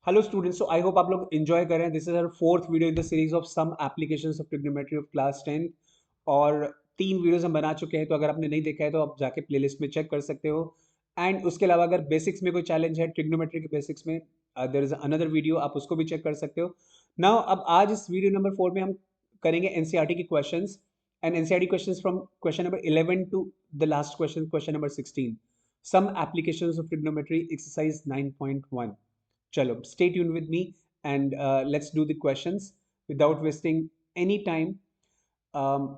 Hello students, so I hope आप लोग enjoy कर रहे हैं। This is our fourth video in the series of some applications of trigonometry of class 10। और 3 videos हम बना चुके हैं, तो अगर आपने नहीं देखा है तो आप जाके प्लेलिस्ट में चेक कर सकते हो। एंड उसके अलावा अगर बेसिक्स में कोई चैलेंज है ट्रिग्नोमेट्री के बेसिक्स में, देयर इज अनदर वीडियो, आप उसको भी चेक कर सकते हो। नाउ अब आज इस वीडियो नंबर 4 में हम करेंगे एनसीईआरटी के questions. And NCERT questions from question number 11 to the last question, question number 16, some applications of trigonometry exercise 9.1। चलो, stay tuned with me and let's do the questions without wasting any time. um,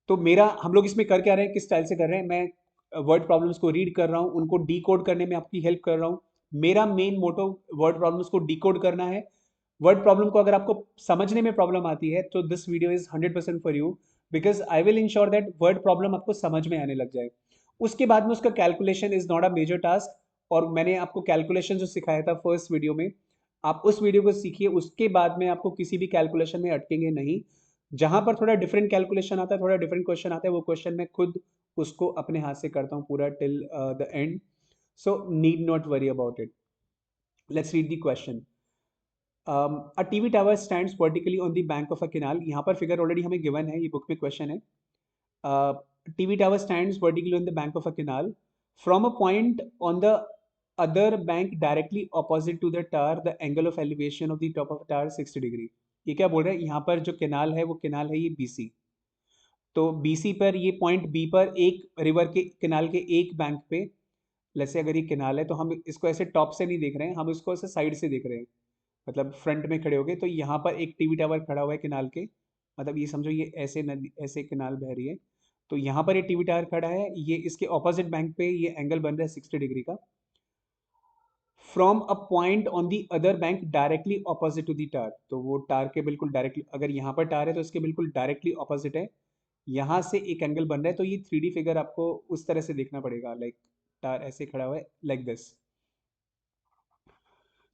तो मेरा हम लोग इसमें कर क्या रहे हैं, किस स्टाइल से कर रहे हैं, मैं वर्ड प्रॉब्लम्स को रीड कर रहा हूँ, उनको डीकोड करने में आपकी हेल्प कर रहा हूँ। मेरा मेन मोटो वर्ड प्रॉब्लम्स को डीकोड करना है। वर्ड प्रॉब्लम को अगर आपको समझने में प्रॉब्लम आती है तो this video is 100% for you, because I will ensure that word problem आपको समझ में आने लग जाए। उसके बाद में उसका calculation is not a major task. और मैंने आपको कैलकुलेशन जो सिखाया था फर्स्ट वीडियो में, आप उस वीडियो को सीखिए। उसके बाद में आपको किसी भी कैलकुलेशन में अटकेंगे नहीं। जहां पर थोड़ा डिफरेंट कैलकुलेशन आता है, थोड़ा डिफरेंट क्वेश्चन आता है, वो क्वेश्चन मैं खुद उसको अपने हाथ से करता हूँ पूरा till the end. So need not worry about it. Let's read the question. A TV tower stands vertically on the bank of a canal. यहाँ पर फिगर ऑलरेडी हमें गिवन है, ये बुक में क्वेश्चन है। TV tower stands vertically on the bank of a canal from a point on the other bank directly opposite to the tower the angle of elevation of the top of tower 60 degree. ये क्या बोल रहे हैं, यहाँ पर जो canal है वो कैनाल है ये बीसी। तो बीसी पर ये पॉइंट बी पर एक रिवर के कैनाल के एक बैंक पे, जैसे अगर ये कैनाल है तो हम इसको ऐसे टॉप से नहीं देख रहे हैं, हम इसको ऐसे साइड से देख रहे हैं, मतलब फ्रंट में खड़े हो गए। तो यहाँ पर एक टीवी टावर खड़ा हुआ है कैनाल के, मतलब ये समझो ये ऐसे नदी, ऐसे कैनाल बह रही है। तो यहाँ पर ये टीवी टावर खड़ा है, ये इसके ऑपोजिट बैंक पे ये एंगल बन रहा है 60 डिग्री का। From a point on the other bank directly opposite to the tower, तो वो टार के बिल्कुल डायरेक्टली, अगर यहाँ पर टार है तो इसके बिल्कुल डायरेक्टली ऑपोजिट है। यहाँ से एक एंगल बन रहा है, तो ये 3D फिगर आपको उस तरह से देखना पड़ेगा, लाइक टार ऐसे खड़ा हुआ है like this.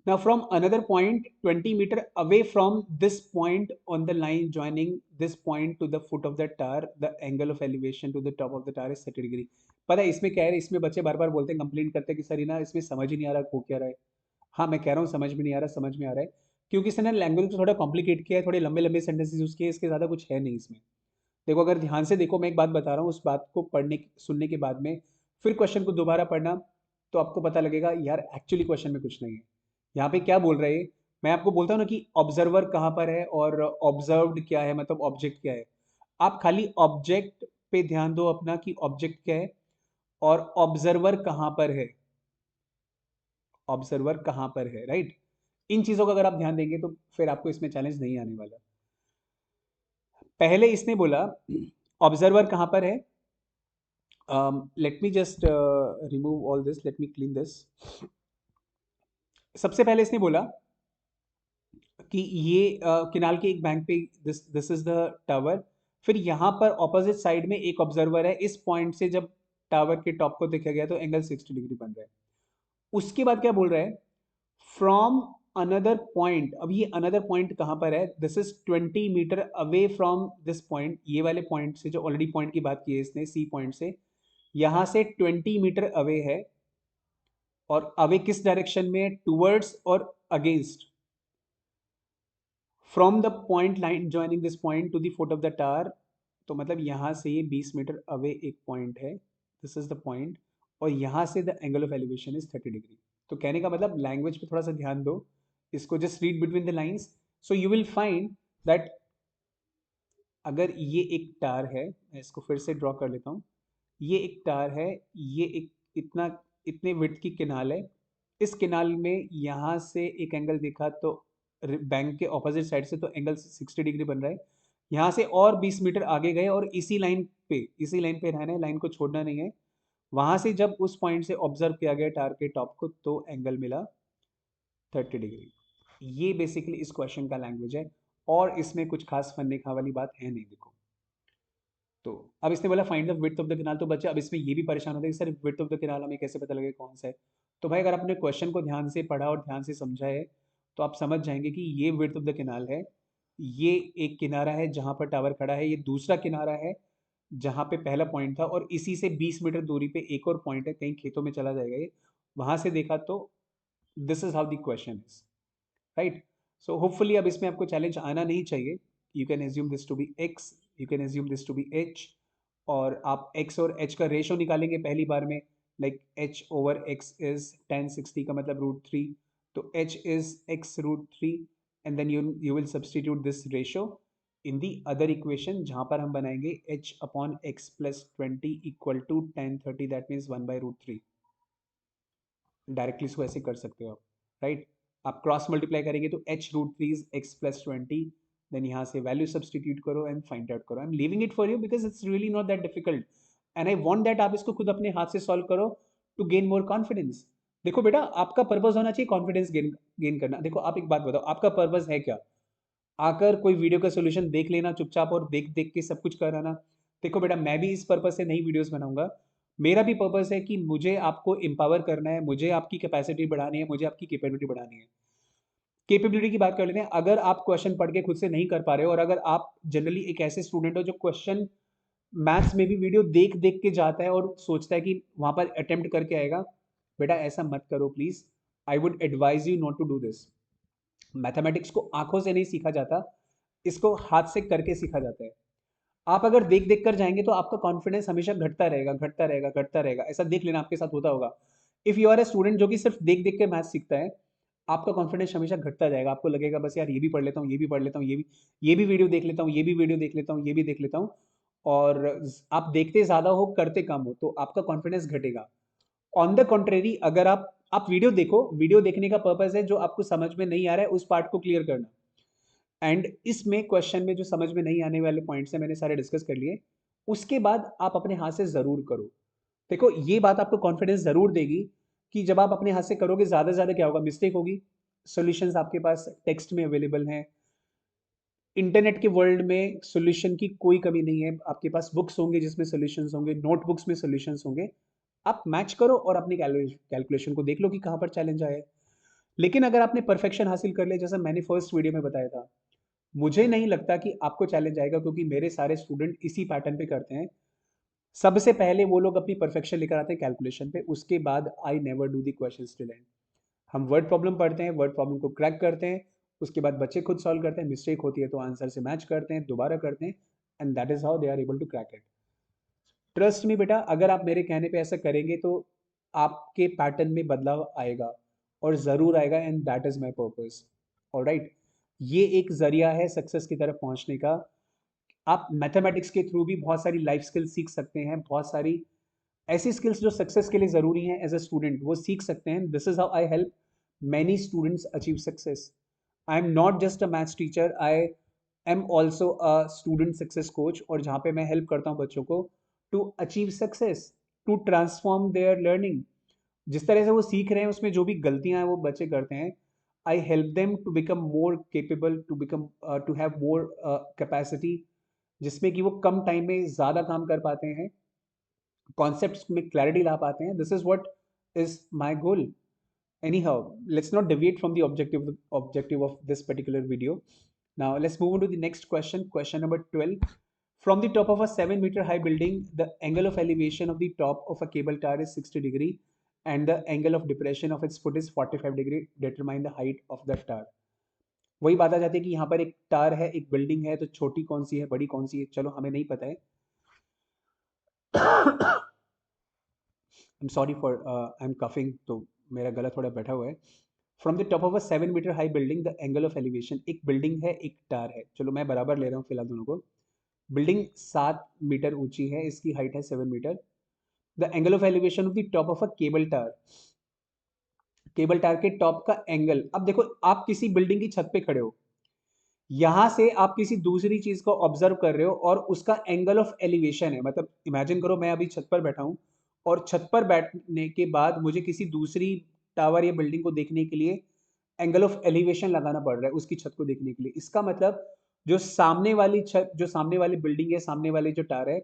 Now from another point 20 meter away from this point on the line joining this point to the foot of the tower, the angle of elevation to the top of the tower is 30 degree. पता है इसमें क्या है, इसमें बच्चे बार बार बोलते हैं, complain करते हैं कि सर ये ना इसमें समझ ही नहीं आ रहा हो क्या रहा है। हाँ, मैं कह रहा हूँ समझ में नहीं आ रहा, समझ में आ रहा है, क्योंकि इसने ना लैंग्वेज को थोड़ा कॉम्प्लिकेट किया है, थोड़े लंबे लंबे सेंटेंसेस यूज किए, इसके ज़्यादा कुछ है नहीं इसमें। देखो, अगर ध्यान से देखो, मैं एक बात बता रहा हूँ, उस बात को पढ़ने सुनने के बाद में फिर क्वेश्चन को दोबारा पढ़ना, तो आपको पता लगेगा यार एक्चुअली क्वेश्चन में कुछ नहीं है। यहाँ पे क्या बोल रहे हैं, मैं आपको बोलता हूँ ना कि ऑब्जर्वर कहाँ पर है और ऑब्जर्व्ड क्या है, मतलब ऑब्जेक्ट क्या है। आप खाली ऑब्जेक्ट पे ध्यान दो अपना कि ऑब्जेक्ट क्या है और ऑब्जर्वर कहाँ पर है, ऑब्जर्वर कहाँ पर है, राइट। इन चीजों का अगर आप ध्यान देंगे तो फिर आपको इसमें चैलेंज नहीं आने वाला। पहले इसने बोला ऑब्जर्वर कहाँ पर है। Let me just remove all this, let me clean this. सबसे पहले इसने बोला कि ये किनाल के एक बैंक पे this this is the tower. फिर यहाँ पर ऑपोजिट साइड में एक ऑब्जर्वर है, इस पॉइंट से जब टावर के टॉप को देखा गया तो एंगल 60 डिग्री बन रहा है। उसके बाद क्या बोल रहा है, फ्रॉम अनदर पॉइंट। अब ये अनदर पॉइंट कहाँ पर है, this is 20 meter away from this point, ये वाले पॉइंट से जो ऑलरेडी पॉइंट की बात की है इसने, सी पॉइंट से यहाँ से 20 मीटर अवे है। और अवे किस डायरेक्शन में, टूवर्ड्स और against. From the point line joining this point two the foot of the tower, तो मतलब यहाँ से ये 20 मीटर अवे एक पॉइंट है, दिस इज द पॉइंट। और यहाँ से the angle of elevation is 30 degree. तो कहने का मतलब लैंग्वेज पे थोड़ा सा ध्यान दो, इसको just read between the lines, so you will find that अगर ये एक टार है, मैं इसको फिर से ड्रॉ कर लेता हूँ, ये एक टार है, ये एक इतना इतने विड्थ की किनाल है। इस किनाल में यहाँ से एक एंगल देखा तो बैंक के ऑपोजिट साइड से तो एंगल 60 डिग्री बन रहा है। यहाँ से और 20 मीटर आगे गए और इसी लाइन पे रहना है, लाइन को छोड़ना नहीं है। वहां से जब उस पॉइंट से ऑब्जर्व किया गया टार के टॉप को तो एंगल मिला 30 डिग्री। ये बेसिकली इस क्वेश्चन का लैंग्वेज है, और इसमें कुछ खास फन्ने खा वाली बात है नहीं। देखो, तो अब इसने बोला find the width of the canal, तो बच्चे अब इसमें ये भी परेशान होते हैं कि sir width of the canal हमें कैसे पता लगे कौन सा है। तो भाई अगर आपने क्वेश्चन को ध्यान से पढ़ा और ध्यान से समझा है तो आप समझ जाएंगे कि ये विड्थ ऑफ द कैनाल है। ये एक किनारा है जहां पर टावर खड़ा है, ये दूसरा किनारा है जहां पे पहला पॉइंट था, और इसी से 20 मीटर दूरी पे एक और पॉइंट है, कहीं खेतों में चला जाएगा ये, वहां से देखा तो this is how the question is. Right? So hopefully अब इसमें आपको चैलेंज आना नहीं चाहिए। You can assume this to be X, you can assume this to be H, और आप एक्स और एच का रेशो निकालेंगे पहली बार में। Like H over X is 1060 का मतलब √3, तो H is X √3, and then you will substitute this ratio in the other equation, जहाँ पर हम बनाएंगे H upon X plus 20 equal to 1030, that means 1/√3। Directly इसको ऐसे कर सकते हो आप, राइट? आप क्रॉस मल्टीप्लाई करेंगे तो h√3 is x plus 20, then यहाँ से वैल्यू सब्सटीट्यूट करो एंड फाइंड आउट करो। I am leaving it for you because it's really not that difficult, and I want that आप इसको खुद अपने हाथ से सॉल्व करो टू गेन मोर कॉन्फिडेंस। देखो बेटा, आपका पर्पस होना चाहिए कॉन्फिडेंस गेन गेन करना। देखो आप एक बात बताओ, आपका पर्पस है क्या? आकर कोई वीडियो का सोल्यूशन देख लेना चुपचाप और देख देख के सब कुछ कराना? देखो बेटा, मैं भी इस पर्पस से नई वीडियोस बनाऊंगा। मेरा भी पर्पस है कि मुझे आपको एम्पावर करना है, मुझे आपकी कैपेसिटी बढ़ानी है, मुझे आपकी कैपेबिलिटी बढ़ानी है। कैपेबिलिटी की बात कर लेते हैं। अगर आप क्वेश्चन पढ़ के खुद से नहीं कर पा रहे हो, और अगर आप जनरली एक ऐसे स्टूडेंट हो जो क्वेश्चन मैथ्स में भी वीडियो देख देख के जाता है और सोचता है कि वहां पर अटेम्प्ट करके आएगा, बेटा ऐसा मत करो please. I would advise you not to do this. Mathematics को आंखों से नहीं सीखा जाता, इसको हाथ से करके सीखा जाता है। आप अगर देख देख कर जाएंगे तो आपका कॉन्फिडेंस हमेशा घटता रहेगा, घटता रहेगा, घटता रहेगा। ऐसा देख लेना आपके साथ होता होगा। If you are a student जो कि सिर्फ देख देख के मैथ सीखता है, आपका कॉन्फिडेंस हमेशा घटता जाएगा। आपको लगेगा बस यार ये भी पढ़ लेता हूँ, ये भी पढ़ लेता हूँ, ये भी वीडियो देख लेता हूँ, ये भी वीडियो देख लेता हूँ, ये भी देख लेता हूँ। और आप देखते ज्यादा हो, करते कम हो, तो आपका कॉन्फिडेंस घटेगा। ऑन द कॉन्ट्रेरी, अगर आप वीडियो देखो, वीडियो देखने का पर्पज है जो आपको समझ में नहीं आ रहा है उस पार्ट को क्लियर करना। एंड इसमें क्वेश्चन में जो समझ में नहीं आने वाले पॉइंट्स हैं मैंने सारे डिस्कस कर लिए। उसके बाद आप अपने हाथ से जरूर करो। देखो ये बात आपको कॉन्फिडेंस जरूर देगी कि जब आप अपने हाथ से करोगे, ज्यादा से ज्यादा क्या होगा, मिस्टेक होगी। सॉल्यूशंस आपके पास टेक्स्ट में अवेलेबल हैं। इंटरनेट के वर्ल्ड में सॉल्यूशन की कोई कमी नहीं है। आपके पास बुक्स होंगे जिसमें सॉल्यूशंस होंगे, नोटबुक्स में सॉल्यूशंस होंगे। आप मैच करो और अपनी कैलकुलेशन को देख लो कि कहाँ पर चैलेंज आया है। लेकिन अगर आपने परफेक्शन हासिल कर लिया, जैसा मैंने फर्स्ट वीडियो में बताया था, मुझे नहीं लगता कि आपको चैलेंज आएगा, क्योंकि मेरे सारे स्टूडेंट इसी पैटर्न पे करते हैं। सबसे पहले वो लोग अपनी परफेक्शन लेकर आते हैं कैलकुलेशन पे, उसके बाद I never do the question till and. हम वर्ड प्रॉब्लम पढ़ते हैं, वर्ड प्रॉब्लम को क्रैक करते हैं, उसके बाद बच्चे खुद सॉल्व करते हैं, मिस्टेक होती है तो आंसर से मैच करते हैं, दोबारा करते हैं, and that is how they are able to crack it. Trust me बेटा, अगर आप मेरे कहने पे ऐसा करेंगे तो आपके पैटर्न में बदलाव आएगा, और ज़रूर आएगा, and that is my purpose. Alright, ये एक जरिया है सक्सेस की तरफ पहुंचने का। आप मैथमेटिक्स के थ्रू भी बहुत सारी लाइफ स्किल्स सीख सकते हैं, बहुत सारी ऐसी स्किल्स जो सक्सेस के लिए ज़रूरी हैं एज अ स्टूडेंट, वो सीख सकते हैं। This is how I help many students achieve success. I am not just a maths teacher, I am also a student success coach, और जहाँ पे मैं हेल्प करता हूँ बच्चों को to achieve success, to transform their learning. जिस तरह से वो सीख रहे हैं उसमें जो भी गलतियां हैं वो बच्चे करते हैं, I help them to become more capable, to become to have more capacity, जिसमें कि वो कम टाइम में ज़्यादा काम कर पाते हैं, कॉन्सेप्ट्स में क्लैरिटी ला पाते हैं। This is what is my goal. Anyhow, let's not deviate from the objective of this particular video. Now let's move on to the next question. Question number 12. From the top of a 7-meter high building, the angle of elevation of the top of a cable tower is 60 degree, and the angle of depression of its foot is 45 degree. Determine the height of the tower. वही बात आ जाती है कि यहाँ पर एक tower है, एक बिल्डिंग है, तो छोटी कौन सी है, बड़ी कौन सी है, चलो हमें नहीं पता है। I am sorry for I am coughing, तो मेरा गला थोड़ा बैठा हुआ है। From the top of a seven metre high building, the angle of elevation, एक बिल्डिंग है एक टावर है, चलो मैं बराबर ले रहा हूँ फिलहाल दोनों को। बिल्डिंग 7 मीटर ऊंची है, इसकी हाइट है 7 meter. The angle of elevation of the top of a cable tower, cable tower के टॉप का एंगल। अब देखो, आप किसी बिल्डिंग की छत पे खड़े हो, यहां से आप किसी दूसरी चीज को ऑब्जर्व कर रहे हो, और उसका एंगल ऑफ एलिवेशन है। मतलब इमेजिन करो मैं अभी छत पर बैठा हूं, और छत पर बैठने के बाद मुझे किसी दूसरी टावर या बिल्डिंग को देखने के लिए एंगल ऑफ एलिवेशन लगाना पड़ रहा है उसकी छत को देखने के लिए। इसका मतलब जो सामने वाली छत, जो सामने वाली बिल्डिंग है, सामने वाली जो टावर है,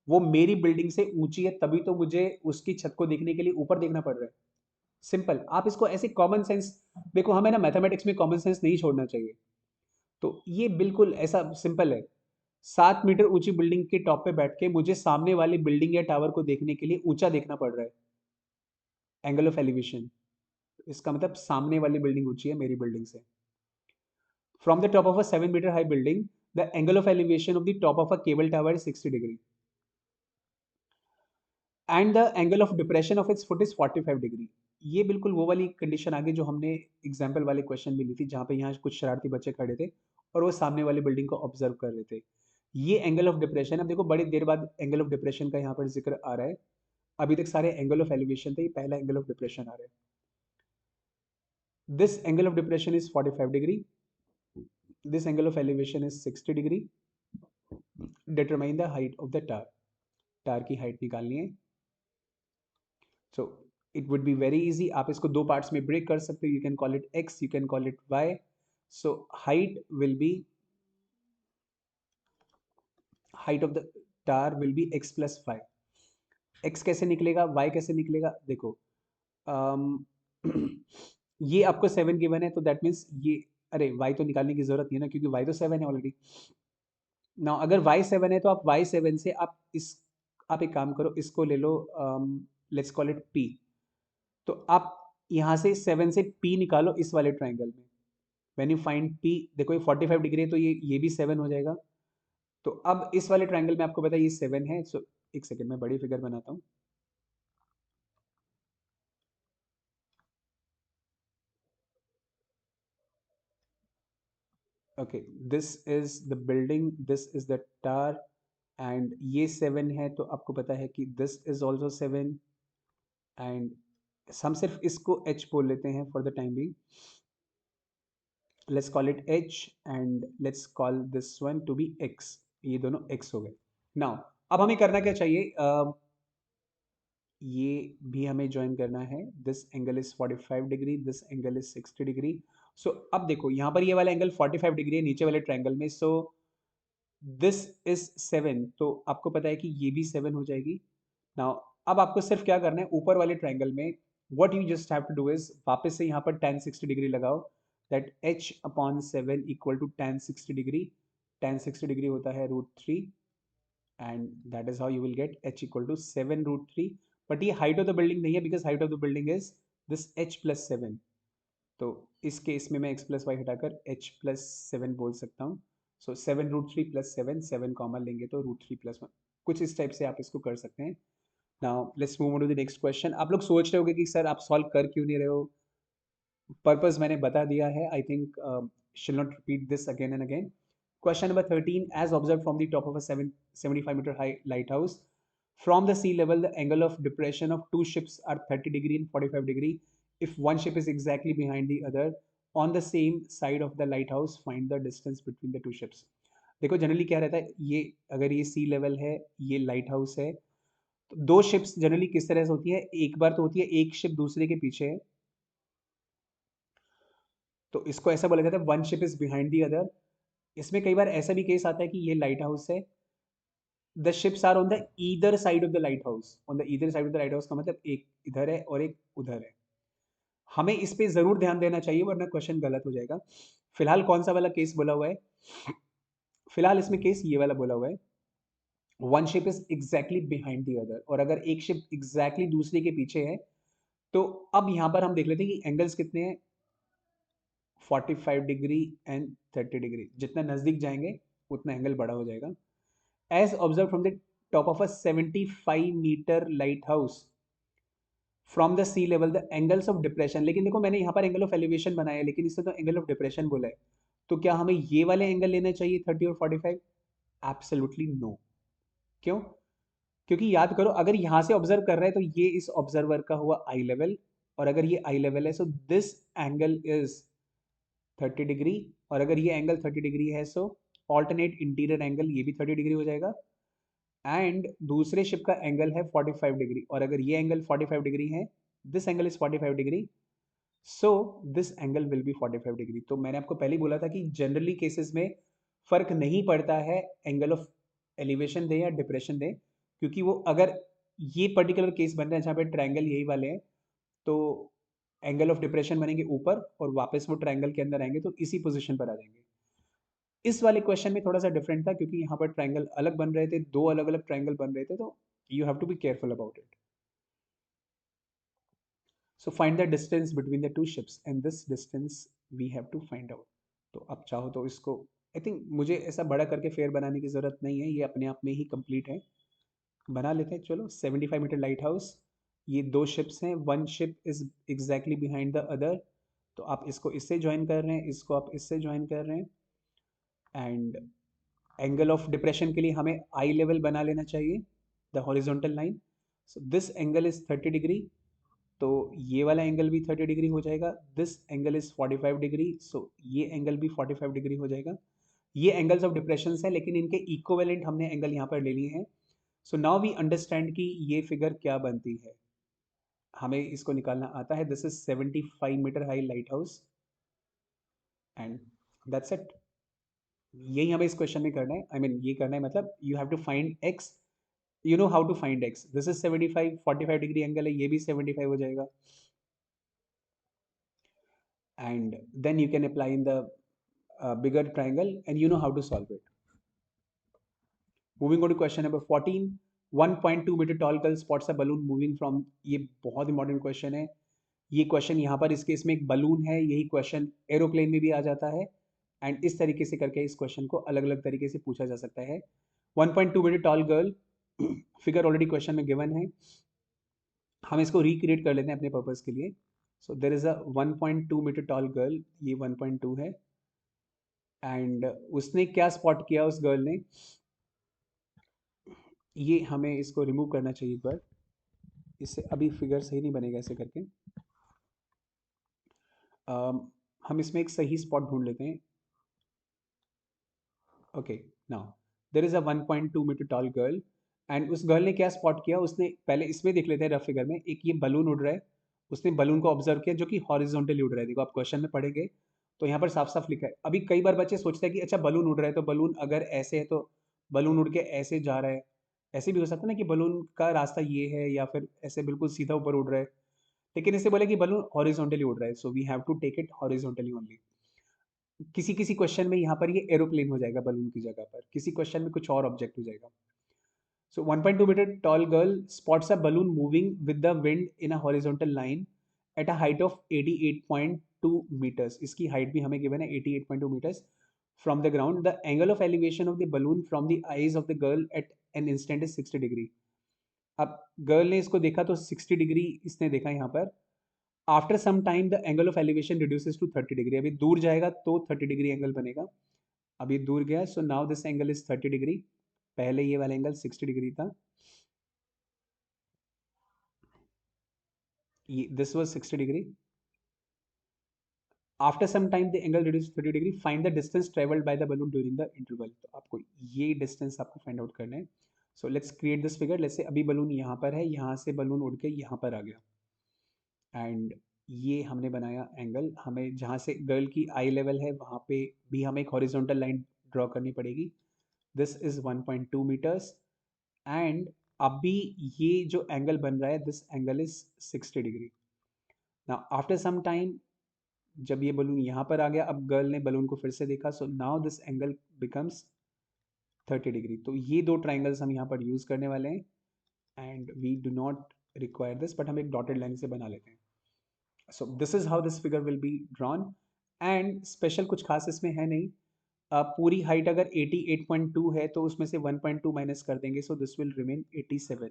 वो मेरी बिल्डिंग से ऊंची है, तभी तो मुझे उसकी छत को देखने के लिए ऊपर देखना पड़ रहा है। सिंपल, आप इसको ऐसे कॉमन सेंस देखो। हमें ना मैथमेटिक्स में कॉमन सेंस नहीं छोड़ना चाहिए। तो ये बिल्कुल ऐसा सिंपल है। 7 मीटर ऊंची बिल्डिंग के टॉप पे बैठ के मुझे सामने वाली बिल्डिंग या टावर को देखने के लिए ऊंचा देखना पड़ रहा है, एंगल ऑफ एलिवेशन। इसका मतलब सामने वाली बिल्डिंग ऊंची है मेरी बिल्डिंग से। From the top of a 7-meter high building, the angle of elevation of the top of a cable tower is 60 degree. And the angle of depression of its foot is 45 degree. ये बिल्कुल वो वाली condition आ गई जो हमने example वाले question में ली थी, जहाँ पे यहाँ कुछ शरारती बच्चे खड़े थे और वो सामने वाली बिल्डिंग को ऑब्जर्व कर रहे थे। ये एंगल ऑफ डिप्रेशन, अब देखो बड़ी देर बाद एंगल ऑफ डिप्रेशन का यहाँ पर जिक्र आ रहा है। अभी तक सारे एंगल ऑफ एलिवेशन थे, ये पहला एंगल ऑफ डिप्रेशन आ रहा है। This angle of depression is 45 degree, this angle of elevation is 60 degree. Determine the height of the tower, tower की हाइट निकालनी है। So it would be very easy, आप इसको दो पार्ट्स में ब्रेक कर सकते हो। You can call it X, you can call it Y. So height will be, height of the tower will be X plus Y. X कैसे निकलेगा, Y कैसे निकलेगा, देखो ये आपको 7 गिवन है, तो दैट मीन्स ये, अरे वाई तो निकालने की जरूरत नहीं है ना, क्योंकि वाई तो 7 है ऑलरेडी ना। अगर वाई 7 है तो आप वाई 7 से आप एक काम करो, इसको ले लो, लेट्स कॉल इट पी। तो आप यहाँ से 7 से पी निकालो इस वाले ट्राइंगल में। व्हेन यू फाइंड पी, देखो ये 45 डिग्री है, तो ये भी 7 हो जाएगा। तो अब इस वाले ट्राइंगल में आपको पता है ये 7 है। सो एक सेकेंड में बड़ी फिगर बनाता हूँ। Okay, this is the building, this is the tar, and ये 7 है, तो आपको पता है कि दिस इज ऑल्सो 7। एंड हम सिर्फ इसको h बोल लेते हैं for the time being. Let's call it h and let's call this one to be x। ये दोनों x हो गए। नाउ अब हमें करना क्या चाहिए, ये भी हमें ज्वाइन करना है। This angle is 45 degree, this angle is 60 degree. So अब देखो यहाँ पर ये वाला एंगल 45 डिग्री है नीचे वाले ट्रायंगल में। सो दिस इज 7, तो आपको पता है कि ये भी 7 हो जाएगी। नाउ अब आपको सिर्फ क्या करना है, ऊपर वाले ट्रायंगल में what you just have to do is वापस से यहाँ पर tan 60 डिग्री लगाओ। That h upon 7 equal to tan 60 degree. tan 60 degree होता है √3, and that is how you will get h equal to 7 √3। But ये हाइट ऑफ द बिल्डिंग नहीं है, because height of the building is this h plus 7। तो इस case में मैं x plus Y हटाकर h प्लस 7 बोल सकता हूँ। सो 7 √3 प्लस 7, 7 कॉमन लेंगे तो √3 प्लस 1, कुछ इस टाइप से आप इसको कर सकते हैं। Now let's move on to the next question. आप लोग सोच रहे होगे कि सर आप सॉल्व कर क्यों नहीं रहे हो, पर्पस मैंने बता दिया है। आई थिंक शिल not repeat this again and again. Question number 13, as observed from the top of a 75-meter high lighthouse, from the sea level, the angle of depression of two ships are 30 degree and 45 degree. If one ship is exactly behind the other on the same side of the lighthouse, find the distance between the two ships. देखो generally क्या रहता है, ये अगर ये सी level है, ये light house है, तो दो शिप्स जनरली किस तरह से होती है, एक बार तो होती है एक शिप दूसरे के पीछे है, तो इसको ऐसा बोला जाता है one ship is behind the other. इसमें कई बार ऐसा भी केस आता है कि ये लाइट हाउस है, the ships are on the either side of the light house. On the either side of the light house का मतलब एक इधर है और एक उधर है। हमें इस पे जरूर ध्यान देना चाहिए, वरना क्वेश्चन गलत हो जाएगा। फिलहाल कौन सा वाला केस बोला हुआ है, फिलहाल इसमें केस ये वाला बोला हुआ है, one ship is exactly behind the other. और अगर एक शिप एग्जैक्टली दूसरे के पीछे है, तो अब यहां पर हम देख लेते हैं कि एंगल्स कितने हैं, 45 डिग्री एंड 30 डिग्री। जितना नजदीक जाएंगे उतना एंगल बड़ा हो जाएगा। As observe from the top of a 75-meter light house from the sea level, the angles of depression. लेकिन देखो मैंने यहाँ पर एंगल ऑफ एलिवेशन बनाया है, लेकिन इससे तो एंगल ऑफ डिप्रेशन बोला है। तो क्या हमें ये वाले एंगल लेना चाहिए 30 और 45? Absolutely no. क्यों? क्योंकि याद करो, अगर यहाँ से ऑब्जर्व कर रहे हैं तो ये इस ऑब्जर्वर का हुआ आई लेवल, और अगर ये आई लेवल है so this angle is 30 degree, और अगर ये एंगल 30 डिग्री है सो ऑल्टरनेट इंटीरियर एंगल ये भी 30 डिग्री हो जाएगा। एंड दूसरे शिप का एंगल है 45 डिग्री, और अगर ये एंगल 45 डिग्री है, this angle is 45 degree, so this angle will be 45 degree. तो मैंने आपको पहले ही बोला था कि जनरली केसेस में फर्क नहीं पड़ता है एंगल ऑफ एलिवेशन दे या डिप्रेशन दे, क्योंकि वो अगर ये पर्टिकुलर केस बन रहा है जहाँ पे ट्रायंगल यही वाले हैं, तो एंगल ऑफ डिप्रेशन बनेंगे ऊपर और वापस वो ट्रायंगल के अंदर आएंगे तो इसी पोजीशन पर आ जाएंगे। इस वाले क्वेश्चन में थोड़ा सा डिफरेंट था, क्योंकि यहाँ पर ट्रायंगल अलग बन रहे थे, दो अलग अलग ट्रायंगल बन रहे थे, तो you have to be careful about it. So find the distance between the two ships, and this distance we have to find out. तो आप चाहो तो इसको, आई थिंक मुझे ऐसा बड़ा करके फेयर बनाने की ज़रूरत नहीं है, ये अपने आप में ही कंप्लीट है। बना लेते हैं चलो। 75 मीटर लाइट हाउस, ये दो शिप्स हैं, one ship is exactly behind the other. तो आप इसको इससे ज्वाइन कर रहे हैं, इसको आप इससे ज्वाइन कर रहे हैं। एंड एंगल ऑफ डिप्रेशन के लिए हमें आई लेवल बना लेना चाहिए, the horizontal line. So this angle is 30 degree, तो ये वाला एंगल भी 30 डिग्री हो जाएगा। दिस एंगल इज 45 डिग्री, सो ये एंगल भी 45 डिग्री हो जाएगा। ये एंगल्स ऑफ डिप्रेशन है, लेकिन इनके इक्विवेलेंट हमने एंगल यहाँ पर ले लिए हैं। सो नाउ वी अंडरस्टैंड कि ये फिगर क्या बनती है, हमें इसको निकालना आता है। This is 75 meter high light house and that's it. यही हमें इस क्वेश्चन में करना है, आई मीन ये करना है, मतलब you have to find X, you know how to find X. This is 75, 45 degree angle है, ये भी 75 हो जाएगा। And then you can apply in the bigger triangle and you know how to solve it. Moving on to question number 14. 1.2 meter tall girl spots a balloon moving from, ये बहुत important question है। ये question यहाँ पर इस case में एक balloon है, यही क्वेश्चन एरोप्लेन में भी आ जाता है। एंड इस तरीके से करके इस क्वेश्चन को अलग अलग तरीके से पूछा जा सकता है। 1.2 metre tall girl, figure already question में गिवन है, हम इसको रिक्रिएट कर लेते हैं अपने पर्पस के लिए। So there is a 1.2 metre tall girl, ये 1.2 है। एंड उसने क्या स्पॉट किया, उस गर्ल ने, ये हमें इसको रिमूव करना चाहिए एक बार, इससे अभी फिगर सही नहीं बनेगा ऐसे करके। हम इसमें एक सही स्पॉट ढूंढ लेते हैं। Okay, now there is a 1.2 metre tall girl and उस गर्ल ने क्या स्पॉट किया, उसने पहले इसमें देख लेते हैं रफ फिगर में, एक ये बलून उड़ रहा है, उसने बलून को ऑब्जर्व किया जो कि हॉरिजॉन्टली उड़ रहा है। देखो आप क्वेश्चन में पढ़ेंगे तो यहाँ पर साफ साफ लिखा है। अभी कई बार बच्चे सोचते हैं कि अच्छा बलून उड़ रहा है, तो बलून अगर ऐसे है तो बलून उड़ के ऐसे जा रहा है, ऐसे भी हो सकता है ना कि बलून का रास्ता ये है या फिर ऐसे बिल्कुल सीधा ऊपर उड़ रहा है। लेकिन इसे बोले कि बलून हॉरिजॉन्टली उड़ रहा है, so we have to take it horizontally only. किसी किसी क्वेश्चन में यहाँ पर ये एरोप्लेन हो जाएगा बलून की जगह पर, किसी क्वेश्चन में कुछ और ऑब्जेक्ट हो जाएगा। So 1.2 metre tall girl spots a balloon moving with the wind in a horizontal line at a height of 88.2 meters. इसकी हाइट भी हमें गिवन है 88.2 meters from the ground. The angle of elevation of the balloon from the eyes of the girl at an instant is 60 degree. अब girl ने इसको देखा तो 60 degree इसने देखा यहाँ पर। After some time the angle of elevation reduces to 30 degree. अभी दूर जाएगा तो 30 डिग्री एंगल बनेगा, अभी दूर गया, so now this angle is 30 degree. पहले ये वाला एंगल 60 डिग्री था, ये this was 60 degree. After some time the angle reduce 30 degree, find the distance travelled by the balloon during the interval. तो आपको ये डिस्टेंस आपको फाइंड आउट करना है। So let's create this figure. Let's say अभी balloon यहाँ पर है, यहाँ से बलून उड़ के यहाँ पर आ गया एंड ये हमने बनाया एंगल। हमें जहाँ से गर्ल की आई लेवल है वहाँ पे भी हमें एक हॉरिजॉन्टल लाइन ड्रॉ करनी पड़ेगी। दिस इज 1.2 मीटर्स एंड अभी ये जो एंगल बन रहा है, this angle is 60 degree. Now after some time जब ये बलून यहाँ पर आ गया, अब गर्ल ने बलून को फिर से देखा, सो now this angle becomes 30 degree. तो ये दो ट्राइंगल्स हम यहाँ पर यूज करने वाले हैं and we do not require this, but हम एक डॉटेड लाइन से बना लेते हैं। So this is how this figure will be drawn and special कुछ खास इसमें है नहीं। पूरी हाइट अगर 88.2 है तो उसमें से 1.2 माइनस कर देंगे, so this will remain 87।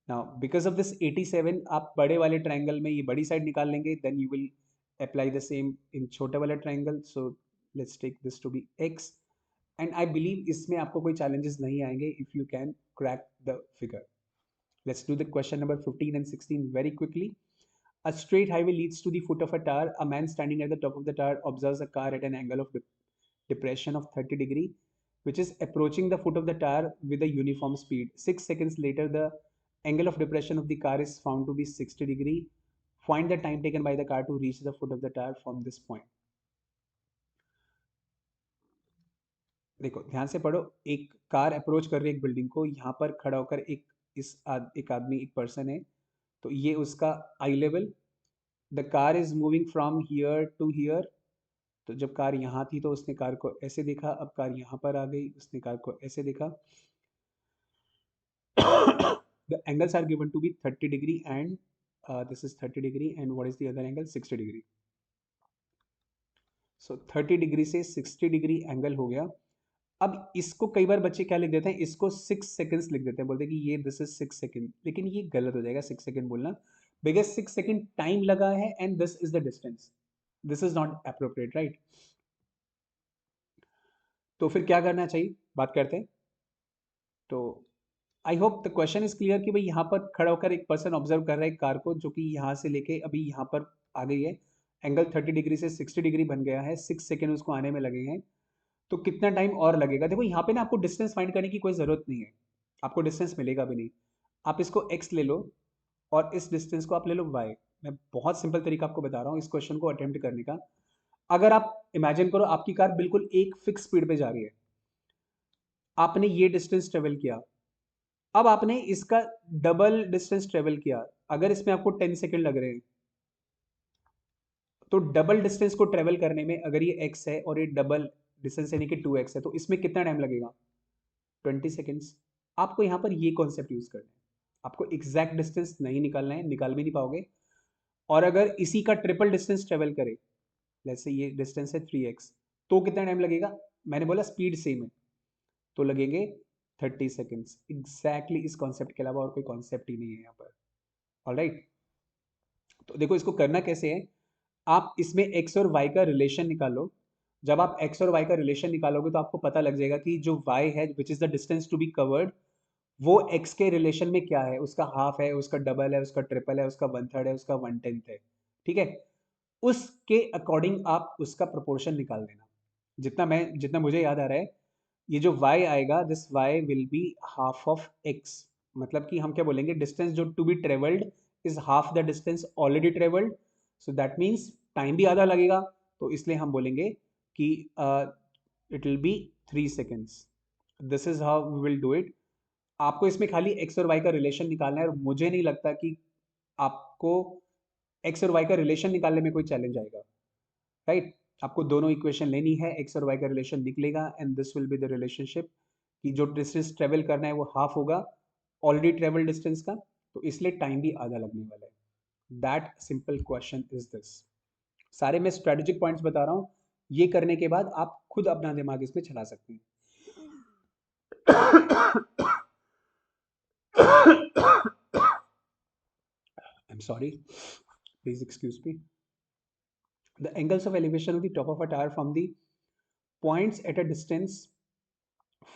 Now because of this 87 आप बड़े वाले ट्राइंगल में ये बड़ी साइड निकाल लेंगे, then you will apply the same in छोटे वाला triangle. So let's take this to be x and I believe इसमें आपको कोई चैलेंजेस नहीं आएंगे if you can crack the figure. Let's do the question number 15 and 16 very quickly. A straight highway leads to the foot of a tower. A man standing at the top of the tower observes a car at an angle of depression of 30 degree, which is approaching the foot of the tower with a uniform speed. 6 seconds later, the angle of depression of the car is found to be 60 degree. Find the time taken by the car to reach the foot of the tower from this point. देखो ध्यान से पढ़ो, एक car approach कर रही है एक building को, यहाँ पर खड़ा होकर एक आदमी, एक पर्सन है, तो ये उसका eye level. The car is moving from here to here. तो जब कार यहाँ थी तो उसने कार को ऐसे देखा, अब कार यहाँ पर आ गई, उसने कार को ऐसे देखा। The angles are given to be 30 degree and this is 30 degree and what is the other angle 60 degree. So 30 degree से 60 डिग्री एंगल हो गया। अब इसको कई बार बच्चे क्या लिख देते हैं, इसको 6 सेकेंड्स लिख देते हैं, बोलते हैं कि ये दिस इज 6 सेकेंड, लेकिन ये गलत हो जाएगा 6 सेकेंड बोलना, बिकॉज 6 सेकेंड टाइम लगा है and this is the distance, this is not appropriate, right. तो फिर क्या करना चाहिए, बात करते हैं। तो I hope the question is clear कि भाई यहाँ पर खड़ा होकर एक पर्सन ऑब्जर्व कर रहा है एक कार को, जो कि यहाँ से लेके अभी यहाँ पर आ गई है, एंगल 30 डिग्री से 60 डिग्री बन गया है, 6 सेकेंड उसको आने में लगे हैं। तो कितना टाइम और लगेगा, देखो यहाँ पे ना आपको डिस्टेंस फाइंड करने की कोई ज़रूरत नहीं है, आपको डिस्टेंस मिलेगा भी नहीं। आप इसको x ले लो और इस डिस्टेंस को आप ले लो y। मैं बहुत सिंपल तरीका आपको बता रहा हूँ इस क्वेश्चन को अटेम्प्ट करने का। अगर आप इमेजिन करो आपकी कार बिल्कुल एक फिक्स स्पीड पे जा रही है, आपने ये डिस्टेंस ट्रेवल किया, अब आपने इसका डबल डिस्टेंस ट्रेवल किया, अगर इसमें आपको 10 सेकेंड लग रहे हैं, तो डबल डिस्टेंस को ट्रेवल करने में अगर ये x है और ये डबल डिस्टेंस यानी कि 2x है, तो इसमें कितना टाइम लगेगा, 20 सेकेंड्स। आपको यहाँ पर ये कॉन्सेप्ट यूज करना है, आपको एग्जैक्ट डिस्टेंस नहीं निकालना है, निकाल भी नहीं पाओगे। और अगर इसी का ट्रिपल डिस्टेंस ट्रेवल करे, जैसे ये डिस्टेंस है 3x, तो कितना टाइम लगेगा, मैंने बोला स्पीड सेम है तो लगेंगे 30 सेकेंड्स। एग्जैक्टली इस कॉन्सेप्ट के अलावा और कोई कॉन्सेप्ट ही नहीं है यहाँ पर। ऑलराइट, तो देखो इसको करना कैसे है, आप इसमें x और y का रिलेशन निकालो। जब आप x और y का रिलेशन निकालोगे तो आपको पता लग जाएगा कि जो y है which is the distance to be covered, वो x के रिलेशन में क्या है, उसका हाफ है, उसका डबल है, उसका ट्रिपल है, उसका 1/3 है, उसका 1/10 है, ठीक है। उसके अकॉर्डिंग आप उसका प्रोपोर्शन निकाल देना। जितना मुझे याद आ रहा है, ये जो y आएगा, this y will be half of x, मतलब कि हम क्या बोलेंगे, डिस्टेंस जो to be travelled is half the distance already travelled, so that means time भी आधा लगेगा, तो इसलिए हम बोलेंगे कि it will be 3 seconds. This is how we will do it. आपको इसमें खाली एक्स और वाई का रिलेशन निकालना है, और मुझे नहीं लगता कि आपको एक्स और वाई का रिलेशन निकालने में कोई चैलेंज आएगा, राइट। आपको दोनों इक्वेशन लेनी है, एक्स और वाई का रिलेशन निकलेगा and this will be the relationship, कि जो डिस्टेंस ट्रेवल करना है वो हाफ होगा ऑलरेडी ट्रेवल डिस्टेंस का, तो इसलिए टाइम भी आधा लगने वाला है। That simple question is this. सारे मैं स्ट्रेटेजिक पॉइंट्स बता रहा हूँ, ये करने के बाद आप खुद अपना दिमाग इसमें चला सकते हैं। I'm sorry, please excuse me. The angles of elevation of the top of a tower from the points at a distance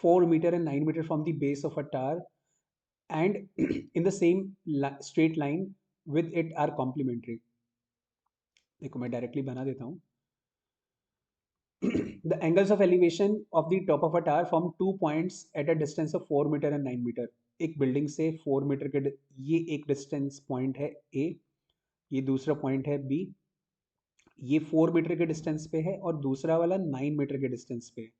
4 meter and 9 meter from the base of a tower and in the same straight line with it are complementary. देखो मैं directly बना देता हूँ। The angles of elevation of the top of a tower from 2 points at a distance of 4 meter and 9 meter, एक building से 4 metre के ये एक डिस्टेंस पॉइंट है A, ये दूसरा पॉइंट है B, ये 4 मीटर के डिस्टेंस पे है और दूसरा वाला 9 मीटर के डिस्टेंस पे है।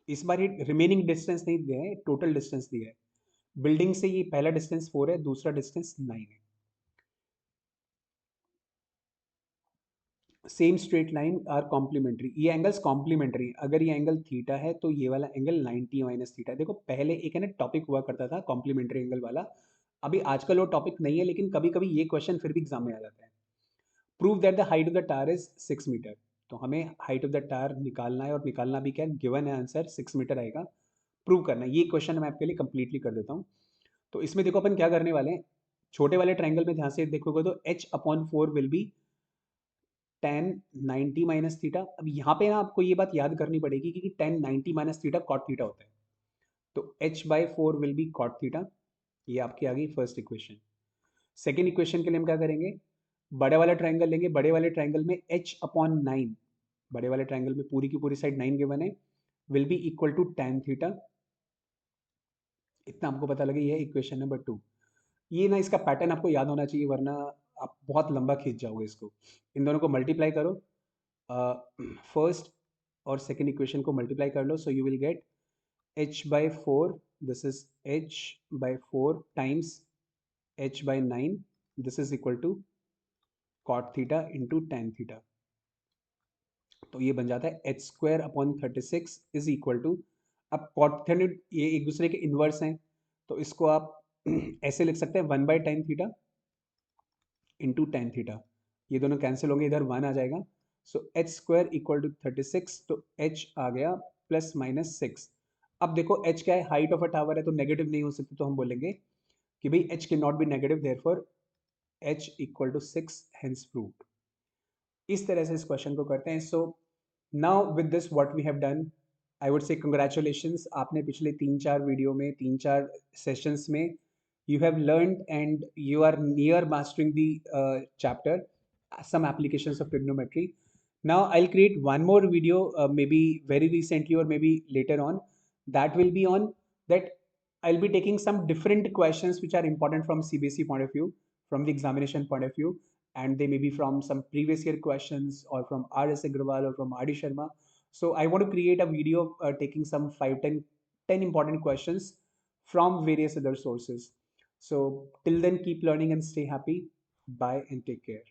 इस बार ये रिमेनिंग डिस्टेंस नहीं दिया है, टोटल डिस्टेंस दिया है। बिल्डिंग से ये पहला डिस्टेंस 4 है, दूसरा डिस्टेंस 9 है। Same straight line are complementary, ये एंगल्स कॉम्प्लीमेंट्री, अगर ये एंगल थीटा है तो ये वाला एंगल 90 माइनस थीटा है। देखो पहले एक है ना टॉपिक हुआ करता था कॉम्प्लीमेंट्री एंगल वाला, अभी आजकल वो टॉपिक नहीं है, लेकिन कभी कभी ये क्वेश्चन फिर भी एग्जाम में आ जाता है। Prove that the height of the tower is 6 metre, तो हमें हाइट ऑफ द टावर निकालना है, और निकालना भी क्या गिवन है, आंसर 6 मीटर आएगा, प्रूव करना है। ये क्वेश्चन मैं आपके लिए कंप्लीटली कर देता हूँ। तो इसमें देखो अपन क्या करने वाले हैं, छोटे वाले ट्रायंगल में ध्यान से देखोगे तो h/4 will be tan 90 minus theta. अब यहाँ पे ना आपको ये बात याद करनी पड़ेगी कि tan 90 minus theta cot theta होता है, तो h/4 will be caught theta. ये आपकी आ गई फर्स्ट इक्वेशन। सेकेंड इक्वेशन के लिए हम क्या करेंगे, बड़े वाला ट्रायंगल लेंगे, बड़े वाले ट्रायंगल में h/9, बड़े वाले ट्रायंगल में पूरी की पूरी साइड 9 गिवन है, will be equal to tan theta. इतना हमको पता लगे, ये इक्वेशन नंबर 2। ये ना इसका पैटर्न आपको याद होना चाहिए, वरना आप बहुत लंबा खींच जाओगे इसको। इन दोनों को मल्टीप्लाई करो, फर्स्ट और सेकेंड इक्वेशन को मल्टीप्लाई कर लो, so you will get h/4, this is h/4 times h/9, this is equal to cot theta into tan theta. तो ये बन जाता है h² / 36 इज इक्वल टू, अब कॉट थीटा ये एक दूसरे के इन्वर्स हैं, तो इसको आप ऐसे लिख सकते हैं 1/tan theta into tan theta. ये दोनों कैंसिल होंगे, इधर 1 आ जाएगा, so h square equal to 36, तो एच आ गया प्लस माइनस 6। अब देखो एच क्या है, हाइट ऑफ अ टावर है तो नेगेटिव नहीं हो सकती, तो हम बोलेंगे कि भाई h can not be negative, therefore h equal to 6 hence proved. इस तरह से इस क्वेश्चन को करते हैं। So now with this what we have done, I would say congratulations, आपने पिछले 3-4 वीडियो में, 3-4 सेशंस में you have learned and you are near mastering the chapter, some applications of trigonometry. Now I'll create one more video, maybe very recently or maybe later on, that will be on that. I'll be taking some different questions which are important from CBSE point of view, from the examination point of view, and they may be from some previous year questions or from RS Agrawal or from RD Sharma. So I want to create a video taking some 5, 10 important questions from various other sources. So till then, keep learning and stay happy. Bye and take care.